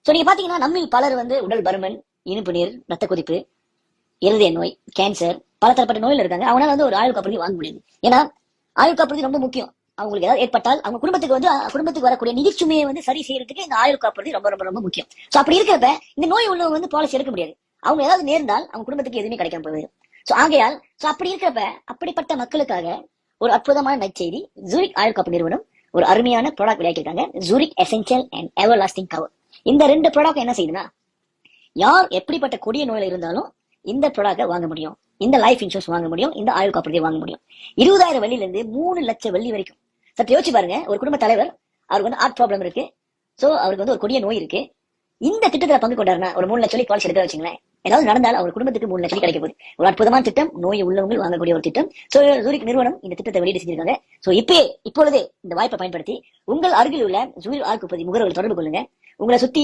So நீங்க பாத்தீங்கன்னா நம்மில் பலர் உடல் பருமன், இனிப்பு நீர், ரத்த கொதிப்பு, இருதய நோய், கேன்சர், பல தரப்பட்ட நோயில் இருக்காங்க. அவனால ஒரு ஆயுள் காப்புறுதி வாங்க முடியாது. ஏன்னா ஆயுள் காப்புறுதி ரொம்ப முக்கியம். அவங்களுக்கு ஏதாவது ஏற்பட்டால் அவங்க குடும்பத்துக்கு வரக்கூடிய நிதிச்சுமையை சரி செய்யறதுக்கு இந்த ஆயுள் காப்புறுதி ரொம்ப ரொம்ப ரொம்ப முக்கியம். சோ அப்படி இருக்கிறப்ப இந்த நோய் உள்ளவங்க பாலிசி எடுக்க முடியாது. அவங்க ஏதாவது நேர்ந்தால் அவங்க குடும்பத்துக்கு எதுவுமே கிடைக்காம போயிடும். சோ ஆகையால் அப்படி இருக்கிறப்ப அப்படிப்பட்ட மக்களுக்காக ஒரு அற்புதமான நற்செய்தி. ஜூரிக் ஆயுள் காப்பு நிறுவனம் ஒரு அருமையான ப்ராடக்ட் விளையாட்டிருக்காங்க. Zurich essential and everlasting cover. இந்த 2 ப்ராடக்ட் என்ன செய்யுதுன்னா, யார் எப்படிப்பட்ட கொடிய நோயில இருந்தாலும் இந்த ப்ராடக்ட வாங்க முடியும். இந்த லைஃப் இன்சூரன்ஸ் வாங்க முடியும். இந்த ஆயுள் காப்புறுதியை வாங்க முடியும். 20,000 வெள்ளில இருந்து 3 லட்சம் வெள்ளி வரைக்கும். சற்று யோசிச்சு பாருங்க, ஒரு குடும்ப தலைவர், அவருக்கு ஹார்ட் ப்ராப்ளம் இருக்கு. சோ அவருக்கு ஒரு கொடிய நோய் இருக்கு. இந்த திட்டத்துல பங்கு கொண்டாருன்னா ஒரு 3 லட்சம் பாலிசி எடுக்க வச்சுங்களேன். ஏதாவது நடந்தால் அவர் குடும்பத்துக்கு 3 லட்சம் கிடைக்க போகுது. ஒரு அற்புதமான திட்டம், நோய் உள்ளவங்க வாங்கக்கூடிய ஒரு திட்டம். சோ ஜூரிக் நிறுவனம் இந்த திட்டத்தை வெளியிட்டு செஞ்சிருக்காங்க. சோ இப்பொழுதே இந்த வாய்ப்பை பயன்படுத்தி உங்கள் அருகில் உள்ள ஜூரிக் ஆயுள் காப்புறுதி முகவர்கள் தொடர்பு கொள்ளுங்க. உங்களை சுத்தி